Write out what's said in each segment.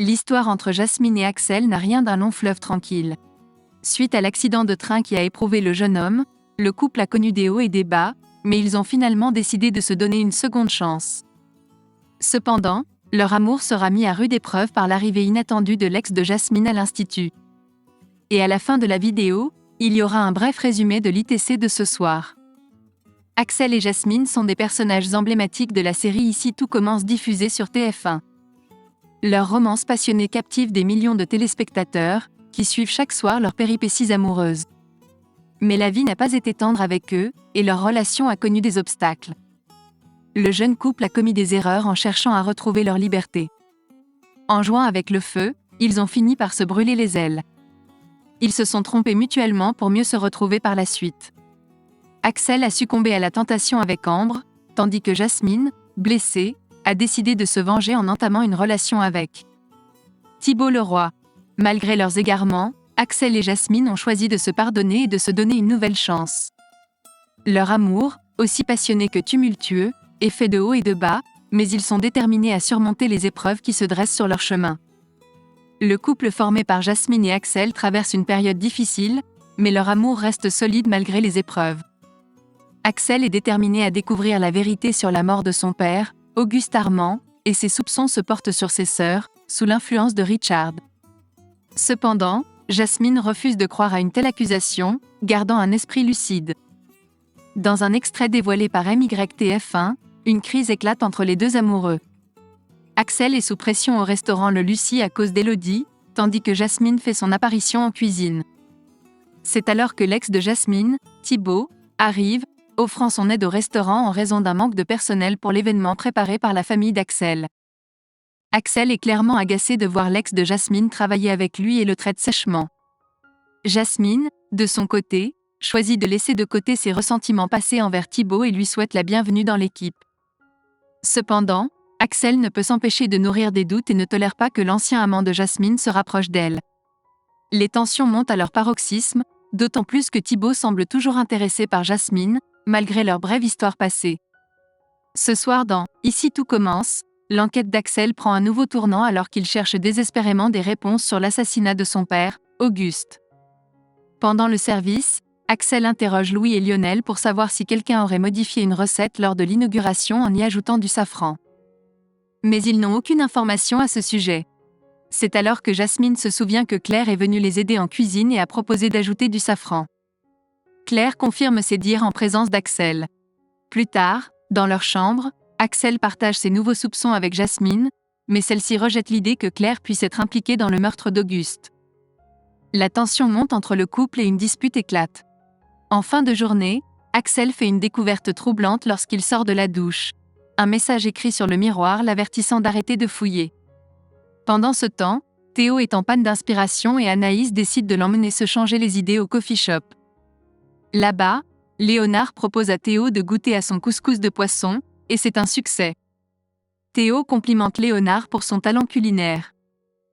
L'histoire entre Jasmine et Axel n'a rien d'un long fleuve tranquille. Suite à l'accident de train qui a éprouvé le jeune homme, le couple a connu des hauts et des bas, mais ils ont finalement décidé de se donner une seconde chance. Cependant, leur amour sera mis à rude épreuve par l'arrivée inattendue de l'ex de Jasmine à l'institut. Et à la fin de la vidéo, il y aura un bref résumé de l'ITC de ce soir. Axel et Jasmine sont des personnages emblématiques de la série Ici tout commence diffusée sur TF1. Leur romance passionnée captive des millions de téléspectateurs, qui suivent chaque soir leurs péripéties amoureuses. Mais la vie n'a pas été tendre avec eux, et leur relation a connu des obstacles. Le jeune couple a commis des erreurs en cherchant à retrouver leur liberté. En jouant avec le feu, ils ont fini par se brûler les ailes. Ils se sont trompés mutuellement pour mieux se retrouver par la suite. Axel a succombé à la tentation avec Ambre, tandis que Jasmine, blessée, a décidé de se venger en entamant une relation avec Thibault Leroy. Malgré leurs égarements, Axel et Jasmine ont choisi de se pardonner et de se donner une nouvelle chance. Leur amour, aussi passionné que tumultueux, est fait de hauts et de bas, mais ils sont déterminés à surmonter les épreuves qui se dressent sur leur chemin. Le couple formé par Jasmine et Axel traverse une période difficile, mais leur amour reste solide malgré les épreuves. Axel est déterminé à découvrir la vérité sur la mort de son père, Auguste Armand, et ses soupçons se portent sur ses sœurs, sous l'influence de Richard. Cependant, Jasmine refuse de croire à une telle accusation, gardant un esprit lucide. Dans un extrait dévoilé par MYTF1, une crise éclate entre les deux amoureux. Axel est sous pression au restaurant Le Lucie à cause d'Élodie, tandis que Jasmine fait son apparition en cuisine. C'est alors que l'ex de Jasmine, Thibault, arrive, offrant son aide au restaurant en raison d'un manque de personnel pour l'événement préparé par la famille d'Axel. Axel est clairement agacé de voir l'ex de Jasmine travailler avec lui et le traite sèchement. Jasmine, de son côté, choisit de laisser de côté ses ressentiments passés envers Thibault et lui souhaite la bienvenue dans l'équipe. Cependant, Axel ne peut s'empêcher de nourrir des doutes et ne tolère pas que l'ancien amant de Jasmine se rapproche d'elle. Les tensions montent à leur paroxysme, d'autant plus que Thibault semble toujours intéressé par Jasmine, malgré leur brève histoire passée. Ce soir dans Ici tout commence, l'enquête d'Axel prend un nouveau tournant alors qu'il cherche désespérément des réponses sur l'assassinat de son père, Auguste. Pendant le service, Axel interroge Louis et Lionel pour savoir si quelqu'un aurait modifié une recette lors de l'inauguration en y ajoutant du safran. Mais ils n'ont aucune information à ce sujet. C'est alors que Jasmine se souvient que Claire est venue les aider en cuisine et a proposé d'ajouter du safran. Claire confirme ses dires en présence d'Axel. Plus tard, dans leur chambre, Axel partage ses nouveaux soupçons avec Jasmine, mais celle-ci rejette l'idée que Claire puisse être impliquée dans le meurtre d'Auguste. La tension monte entre le couple et une dispute éclate. En fin de journée, Axel fait une découverte troublante lorsqu'il sort de la douche. Un message écrit sur le miroir l'avertissant d'arrêter de fouiller. Pendant ce temps, Théo est en panne d'inspiration et Anaïs décide de l'emmener se changer les idées au coffee shop. Là-bas, Léonard propose à Théo de goûter à son couscous de poisson, et c'est un succès. Théo complimente Léonard pour son talent culinaire.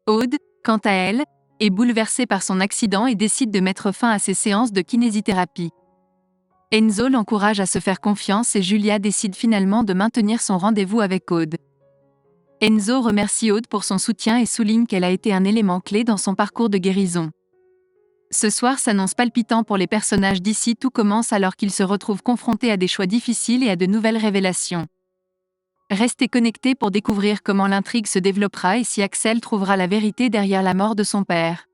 Aude, quant à elle, est bouleversée par son accident et décide de mettre fin à ses séances de kinésithérapie. Enzo l'encourage à se faire confiance et Julia décide finalement de maintenir son rendez-vous avec Aude. Enzo remercie Aude pour son soutien et souligne qu'elle a été un élément clé dans son parcours de guérison. Ce soir s'annonce palpitant pour les personnages d'Ici tout commence alors qu'ils se retrouvent confrontés à des choix difficiles et à de nouvelles révélations. Restez connectés pour découvrir comment l'intrigue se développera et si Axel trouvera la vérité derrière la mort de son père.